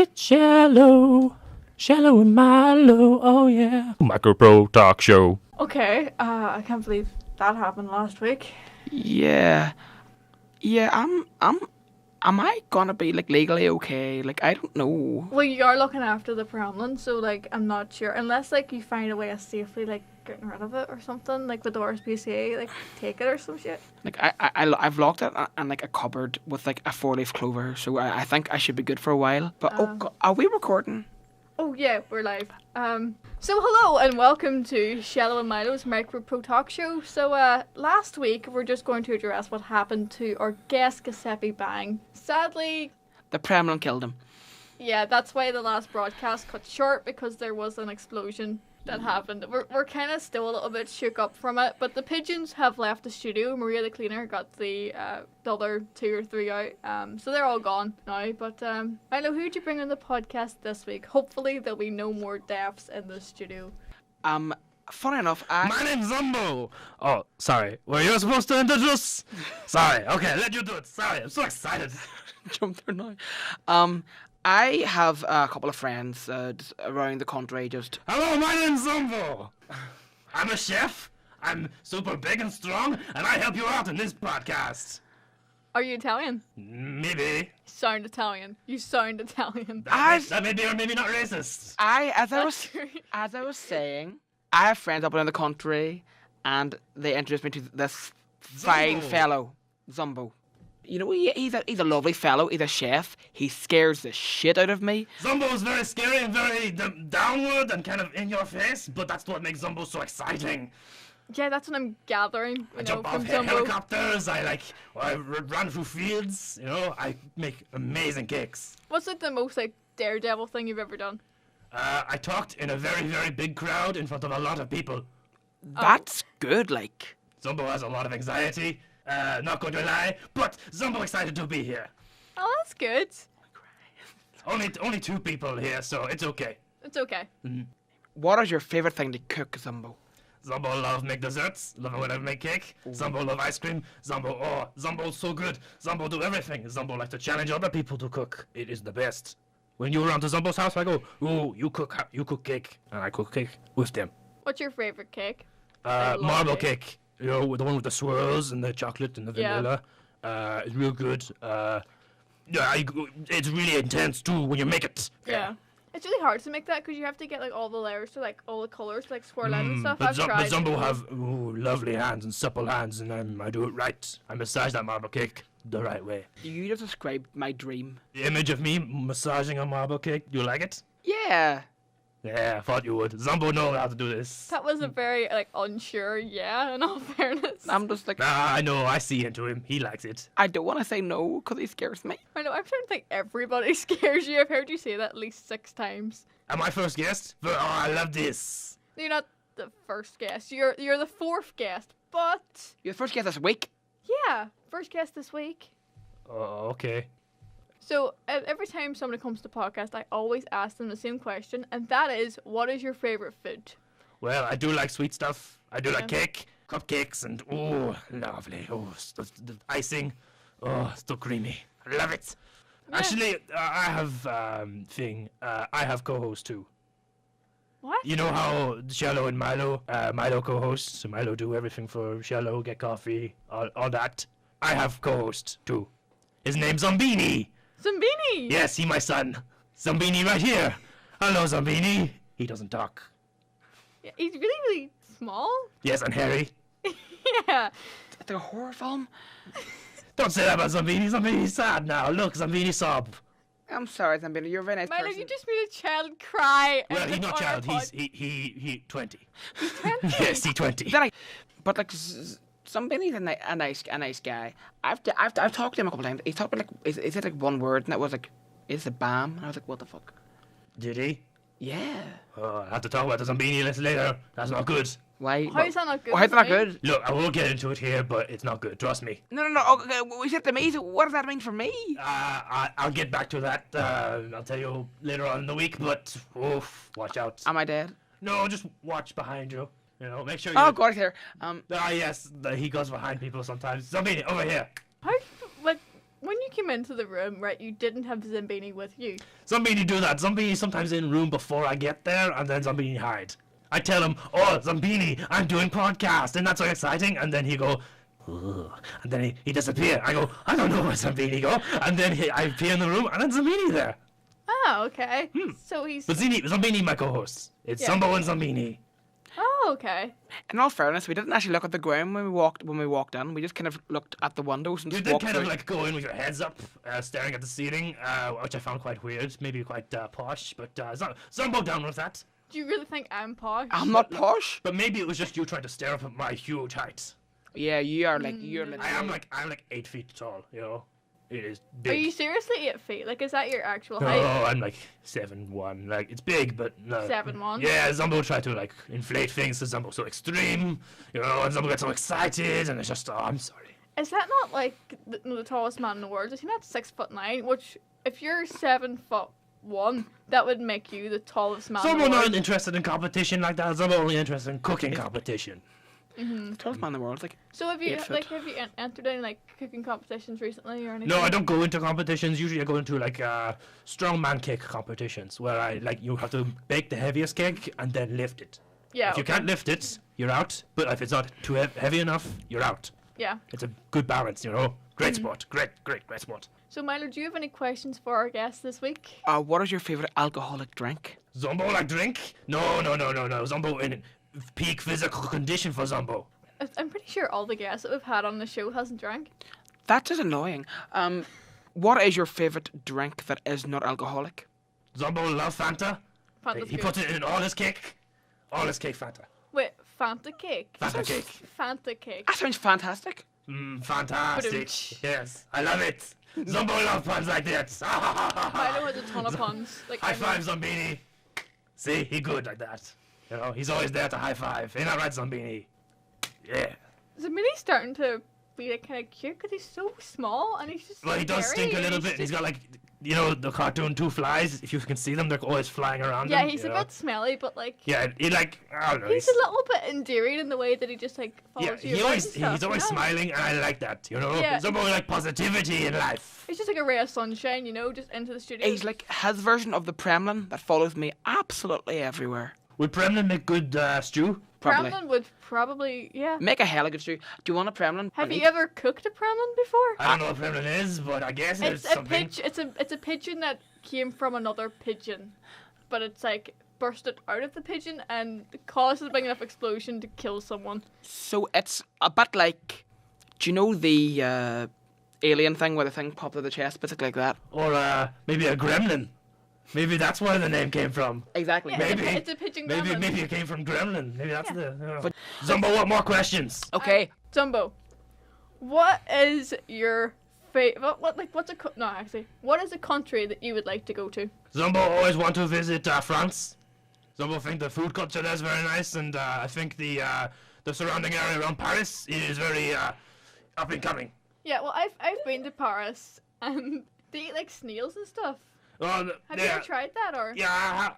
It's Shello and Milo, oh yeah. Micro Pro Talk Show. Okay, I can't believe that happened last week. Yeah, am I gonna be, like, legally okay? Like, I don't know. Well, you are looking after the Kremlin, so, like, I'm not sure. Unless, like, you find a way of safely, like, getting rid of it or something, like with the RSPCA, like, take it or some shit. Like, I've locked it in, like, a cupboard with, like, a 4-leaf clover, so I think I should be good for a while. But, oh God, are we recording? Oh, yeah, we're live. So hello and welcome to Shello and Milo's Micro Pro Talk Show. So, last week we're just going to address what happened to our guest Giuseppe Bang. Sadly, The Kremlin killed him. yeah, that's why the last broadcast cut short, because there was an explosion that happened. We're kind of still a little bit shook up from it, but the pigeons have left the studio. Maria the cleaner got the other 2 or 3 out, so they're all gone now. But Milo, who'd you bring on the podcast this week? Hopefully there'll be no more deaths in the studio. Funny enough, My name's Zumbo. Oh, sorry. Were you supposed to introduce? Sorry. Okay, let you do it. Sorry, I'm so excited. jump there now. I have a couple of friends just around the country. Just Hello, my name's Zumbo. I'm a chef. I'm super big and strong, and I help you out in this podcast. Are you Italian? Maybe. Sound Italian. You sound Italian. That may be or maybe not racist. as I That's true. was saying, I have friends up around the country, and they introduced me to this fine Zumbo. fellow, Zumbo. You know, he's a lovely fellow. He's a chef. He scares the shit out of me. Zumbo is very scary and very downward and kind of in your face, but that's what makes Zumbo so exciting. Yeah, that's what I'm gathering, I jump off from Zumbo. helicopters, I run through fields, I make amazing kicks. What's like the most like daredevil thing you've ever done? I talked in a very, very big crowd in front of a lot of people. That's good, like. Zumbo has a lot of anxiety, not going to lie, but Zumbo excited to be here. Oh, that's good. Only 2 people here, so it's okay. It's okay. What is your favorite thing to cook, Zumbo? Zumbo love make desserts, love it when I make cake. Zumbo love ice cream. Zumbo's so good. Zumbo do everything. Zumbo like to challenge other people to cook. It is the best. When you around to Zumbo's house, I go, oh, you cook cake, and I cook cake with them. What's your favorite cake? I love Marble cake. cake. The one with the swirls and the chocolate and the Yeah. vanilla. It's real good. It's really intense too when you make it. Yeah. It's really hard to make that because you have to get like all the layers to like all the colors to like swirl out and stuff. But I've tried. Zumbo have lovely hands and supple hands, and I do it right. I massage that marble cake the right way. You just described my dream. The image of me massaging a marble cake, do you like it? Yeah. Yeah, I thought you would. Zumbo knows how to do this. That was a very like unsure yeah, in all fairness. I'm just like, I know, I see into him. He likes it. I don't want to say no because he scares me. I know, I'm trying to think everybody scares you. I've heard you say that at least 6 times. Am I first guest? Oh, I love this. You're not the first guest. You're the 4th guest. But You're the first guest this week. yeah, first guest this week. Oh, okay. So every time somebody comes to the podcast, I always ask them the same question, and that is, what is your favorite food? Well, I do like sweet stuff. I do like Yeah. cake, cupcakes, and oh, lovely. Oh, the icing. Oh, so creamy. I love it. Yeah. Actually, I have I have co-hosts too. What? You know how Shello and Milo, Milo co-hosts. So Milo do everything for Shello, get coffee, all that. I have co-host too. His name's Zombini. Zumbini! Yes, he my son. Zombini right here. Hello, Zombini. He doesn't talk. Yeah, he's really, really small. Yes, and hairy. Yeah. It's like a horror film. Don't say that about Zombini. Zombini's sad now. Look, Zombini sob. I'm sorry, Zambino. You're a very nice Milo, person. you just made a child cry. Well, he's not on our child. pod. He 20. He's 20. Yes, he 20. Then but like, somebody's a nice guy. I've talked to him a couple times. He's talked about like, is it like one word, and it was like, is it bam? And I was like, what the fuck? Did he? Yeah. Oh, I have to talk about the Zombini list later. That's not good. Why? How is that not good? Why is that not Mike? good? Look, I will get into it here, but it's not good. Trust me. No. Okay, we said to me. So what does that mean for me? I'll get back to that. I'll tell you later on in the week, but oof, watch out. Am I dead? No, just watch behind you. Make sure you... Oh, God, here. yes, he goes behind people sometimes. Zombini, over here. How, like, when you came into the room, right, you didn't have Zambini with you. Zambini do that. Zambini sometimes in room before I get there, and then Zambini hide. I tell him, oh, Zambini, I'm doing podcast, and that's so exciting. And then he go, ugh. And then he disappear. I go, I don't know where Zambini go. And then I appear in the room, and then Zambini there. Oh, okay. So he's... But Zambini, my co-host. It's Yeah. Zumbo and Zambini. Oh, okay. In all fairness, we didn't actually look at the ground when we walked in. We just kind of looked at the windows and You just did walked kind of through. like go in with your heads up, staring at the ceiling, which I found quite weird, maybe quite posh, but Zumbo down with that. Do you really think I'm posh? I'm not posh. But maybe it was just you trying to stare up at my huge height. Yeah, you are like you're. I'm like 8 feet tall, you know. It is Are big. you seriously 8 feet? Like, is that your actual No, height? I'm like 7'1". Like it's big, but no. 7'1"? Yeah, Zumbo tried to like inflate things. Cause Zumbo's so extreme, you know, and Zumbo gets so excited, and it's just, oh, I'm sorry. Is that not like the tallest man in the world? Is he not 6'9"? Which, if you're 7'1", that would make you the tallest man in Zumbo the not world. interested in competition like that. Zumbo only interested in cooking competition. The tallest man in the world. Like, So have you 8 foot. like entered any like cooking competitions recently or anything? No, I don't go into competitions. Usually, I go into like strongman cake competitions where I like you have to bake the heaviest cake and then lift it. Yeah. If you okay. can't lift it, you're out. But if it's not too heavy enough, you're out. Yeah. It's a good balance, you know. Great sport. Great sport. So Milo, do you have any questions for our guest this week? what is your favorite alcoholic drink? Zumbo like drink? No. Zumbo in peak physical condition for Zumbo. I'm pretty sure all the guests that we've had on the show hasn't drank. That's just annoying. What is your favorite drink that is not alcoholic? Zumbo love Fanta. Fanta's He good. puts it in all his cake. All his cake Fanta. Wait, Fanta cake. Fanta cake. Fanta cake. That sounds fantastic. Fantastic. Ba-dum-tsh. Yes, I love it. Zumbo love puns like that. Milo has a ton of puns. Like High I know. five, Zumbini. See, he good like that. You know, he's always there to high five. Ain't that right, Zumbini? Yeah. Zamini's starting to be like kind of cute because he's so small and he's just. Well, he does scary stink a and little bit. He's got like, you know, the cartoon two flies. If you can see them, they're always flying around Yeah, him. he's you a know? bit smelly, but like. Yeah, he like, I don't know. He's a little bit endearing in the way that he just like follows Yeah, you around and stuff, he's always you know? smiling, and I like that. You know, Yeah. Zumbo like positivity in life. He's just like a ray of sunshine, you know, just into the studio. He's like his version of the Kremlin that follows me absolutely everywhere. Would Premlin make good stew? Probably. Kremlin would probably, yeah. Make a hella good stew. Do you want a Kremlin? Have you ever cooked a Kremlin before? I don't know what Premlin is, but I guess It's it's a something. it's a pigeon that came from another pigeon, but it's like bursted out of the pigeon and causes a big enough explosion to kill someone. So it's a bit like, do you know the alien thing where the thing popped out of the chest, basically like that? Or maybe a gremlin. Maybe that's where the name came from. Exactly. Yeah, Maybe. it's a pigeon Maybe gremlin. maybe it came from gremlin. Maybe that's Yeah. the. You know. But- Zumbo, what more questions? Okay. Zumbo, what is your what's a no actually what is a country that you would like to go to? Zumbo always want to visit France. Zumbo think the food culture there is very nice, and I think the surrounding area around Paris is very up and coming. Yeah, well I've been to Paris and they eat like snails and stuff. Well, Have you ever tried that or? Yeah,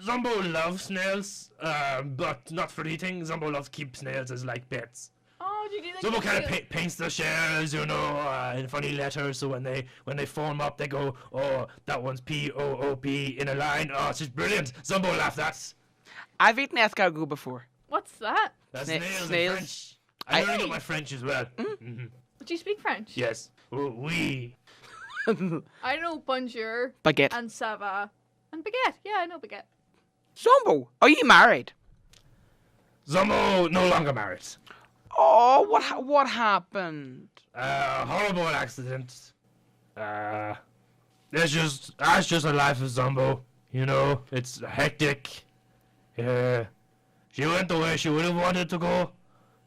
Zumbo loves snails, but not for eating. Zumbo loves keep snails as like pets. Oh, do you do like Zumbo the kind of snail- paints the shells, you know, in funny letters. So when they form up, they go, oh, that one's P-O-O-P in a line. Oh, it's just brilliant. Zumbo laughed that. I've eaten escargot before. What's that? That's Snails. snails in French. I learned Hey. my French as well. Mm-hmm. Do you speak French? Yes. Oh, oui. I know bonjour Baguette. and ça va and baguette. Yeah, I know baguette. Zumbo, are you married? Zumbo no longer married. Oh, what happened? Horrible accident. That's just a life of Zumbo. You know, it's hectic. She went the way she would have wanted to go.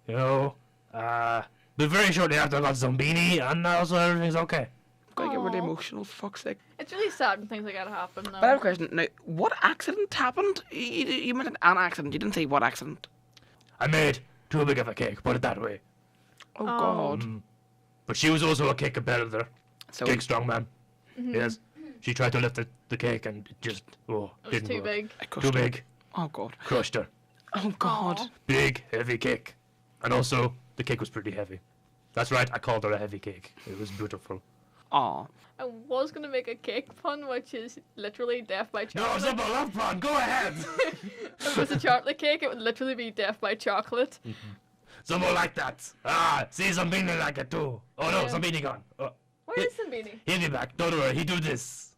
You know, but very shortly after I got Zumbini, and now so everything's okay. Gotta get really Aw. emotional, fuck's sake. It's really sad when things like that happen though. But I have a question. Now, what accident happened? You mentioned an accident. You didn't say what accident. I made too big of a cake, put it that way. Oh, Oh. God. But she was also a cake competitor, So, cake strongman. Yes, she tried to lift the cake and it just it was didn't too work. big. I Too crushed her. big, Oh, God. crushed her. Oh, God. Aw. Big, heavy cake. And also, the cake was pretty heavy. That's right, I called her a heavy cake. It was beautiful. Aw. I was gonna make a cake pun, which is literally death by No, chocolate. Zumbo love pun. Go ahead. If it was a chocolate cake, it would literally be death by chocolate. Zumbo like that. Ah, see, Zambini like it too. Oh no, Yeah. Zambini gone. Oh, Where is Zimbini? he'll be back. Don't worry, he do this.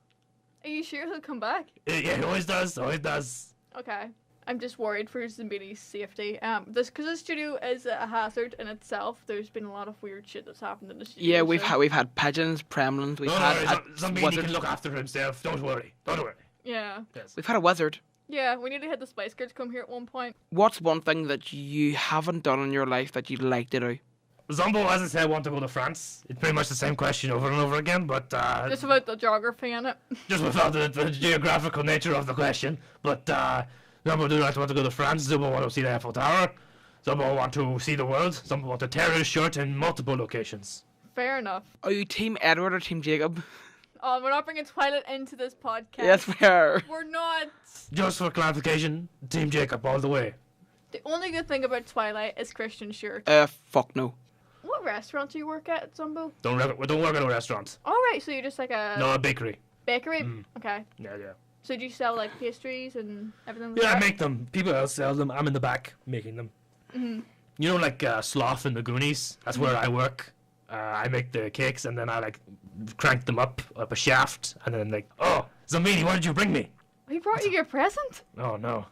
Are you sure he'll come back? Yeah, he always does. Always does. Okay. I'm just worried for Zimbini's safety. Because this studio is a hazard in itself. There's been a lot of weird shit that's happened in the studio. Yeah, we've so- had pigeons, gremlins. We've Don't had worry, a Zambini wizard. can look after himself. Don't worry. Don't worry. Yeah. Yes. We've had a wizard. Yeah, we nearly had the Spice Girls come here at one point. What's one thing that you haven't done in your life that you'd like to do? Zumbo, as I said, want to go to France. It's pretty much the same question over and over again, but Just about the geography in it. just without the geographical nature of the question. But Zumbo do not want to go to France. Zumbo want to see the Eiffel Tower. Zumbo want to see the world. Zumbo want to tear his shirt in multiple locations. Fair enough. Are you Team Edward or Team Jacob? Oh, we're not bringing Twilight into this podcast. Yes, we are. We're not. Just for clarification, Team Jacob all the way. The only good thing about Twilight is Christian's shirt. Fuck no. What restaurant do you work at Zumbo? Don't work in a restaurant. Alright, so you're just like a No, a bakery. bakery? Mm. Okay. Yeah. So do you sell like pastries and everything like Yeah, I that? make them. People else sell them. I'm in the back making them. Mhm. You know, like Sloth in the Goonies? That's where I work. I make the cakes and then I like crank them up a shaft and then like, oh, Zambini, what did you bring me? He brought you your present? Oh no.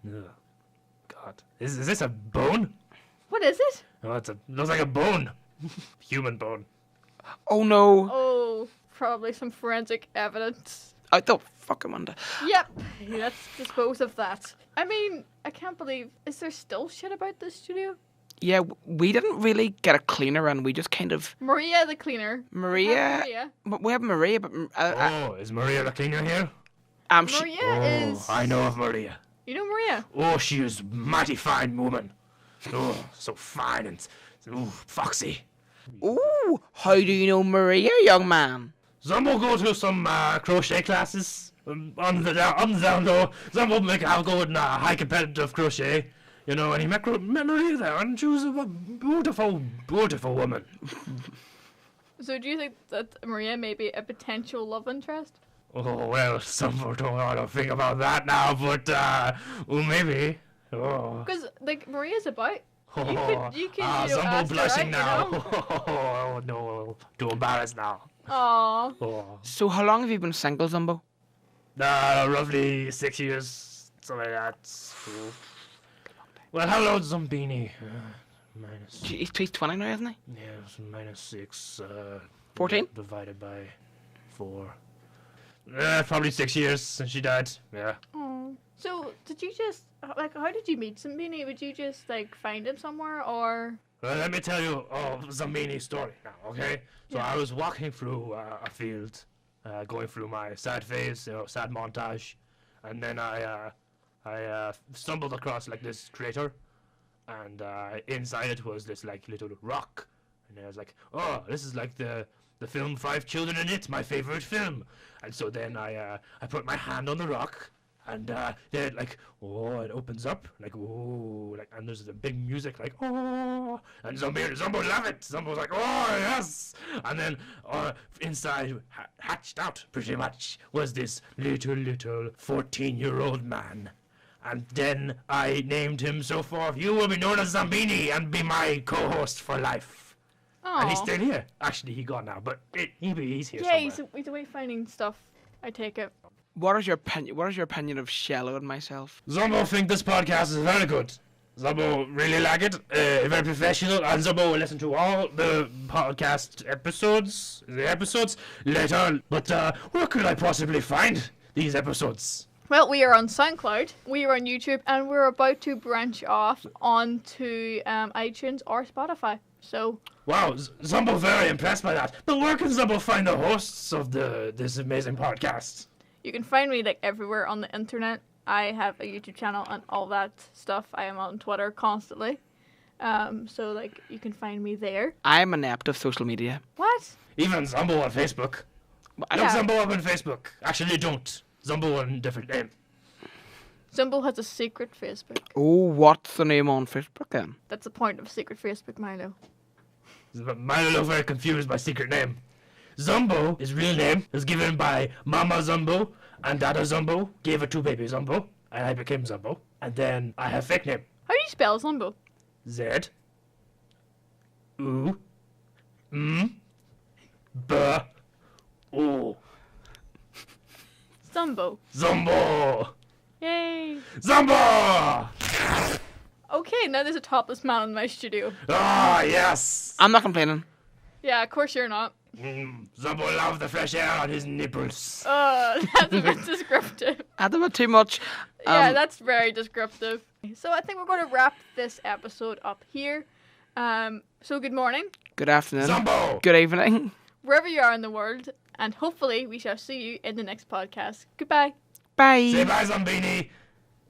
Ugh. God. Is this a bone? What is it? Oh, looks like a bone. Human bone. Oh no. Oh, probably some forensic evidence. I don't fuck Amanda. Yep, let's dispose of that. I mean, I can't believe. Is there still shit about this studio? Yeah, we didn't really get a cleaner and we just kind of... Maria the cleaner. Maria... Maria. But we have Maria, but... Oh, is Maria the cleaner here? Maria Oh, is. I know of Maria. You know Maria? Oh, she is mighty fine woman. Oh, so fine and foxy. Ooh, how do you know Maria, young man? Zumbo go to some crochet classes on the down low. Zumbo I'll go in high competitive crochet. You know, and he met Maria there, and she was a beautiful, beautiful woman. So do you think that Maria may be a potential love interest? Oh, well, Zumbo don't want to think about that now, but, well, maybe. Oh. Because like Maria's about. You could you know, Zumbo ask her blushing out, now. you know? Oh, no, too embarrassed now. Aw. Oh. So how long have you been single, Zumbo? Roughly 6 years, something like that. Well, hello, Zumbini. Minus. He's 20 now, isn't he? Yes, minus 6. 14? Divided by 4. Probably 6 years since she died. Yeah. Aw. So did you just like how did you meet Zimbini? Would you just like find him somewhere or? Well, let me tell you Zambini's story now, okay? So Yeah. I was walking through a field, going through my sad phase, sad montage, and then I stumbled across like this crater, and inside it was this like little rock, and I was like, oh, this is like the film Five Children in It, my favorite film, and so then I put my hand on the rock. And then like, oh, it opens up, like, oh, like, and there's the big music, like, oh, and Zumbo love it. Zumbo's like, oh, yes. And then inside, hatched out, pretty much, was this little 14-year-old man. And then I named him so forth. You will be known as Zambini and be my co-host for life. And he's Aw. still here. Actually, he gone now, but he's here Yeah, somewhere. he's away finding stuff. I take it. What is your opinion of Shello and myself? Zumbo think this podcast is very good. Zumbo really like it, very professional, and Zumbo will listen to all the podcast episodes later. But where could I possibly find these episodes? Well, we are on SoundCloud, we are on YouTube, and we're about to branch off onto iTunes or Spotify. So Wow, Zumbo very impressed by that. But where can Zumbo find the hosts of this amazing podcast? you can find me like everywhere on the internet. I have a YouTube channel and all that stuff. I am on Twitter constantly. So like you can find me there. I'm inept of social media. What? Even Zumbo on Facebook. I Look Yeah. Zumbo up on Facebook. Actually, don't. Zumbo on a different name. Zumbo has a secret Facebook. Oh, what's the name on Facebook then? That's the point of secret Facebook, Milo. Milo look very confused by secret name. Zumbo, his real name, was given by Mama Zumbo and Dada Zumbo gave it to baby Zumbo, and I became Zumbo. And then I have fake name. How do you spell Zumbo? Z U M B O. Zumbo. Zumbo. Yay. Zumbo. Okay, now there's a topless man in my studio. Ah, yes. I'm not complaining. Yeah, of course you're not. Zumbo loves the fresh air on his nipples. That's a bit descriptive. I don't know too much. Yeah, that's very descriptive. So I think we're going to wrap this episode up here. So good morning, Good afternoon. Zumbo. Good evening. wherever you are in the world, and hopefully we shall see you in the next podcast. Goodbye. Bye. Say bye, Zombini.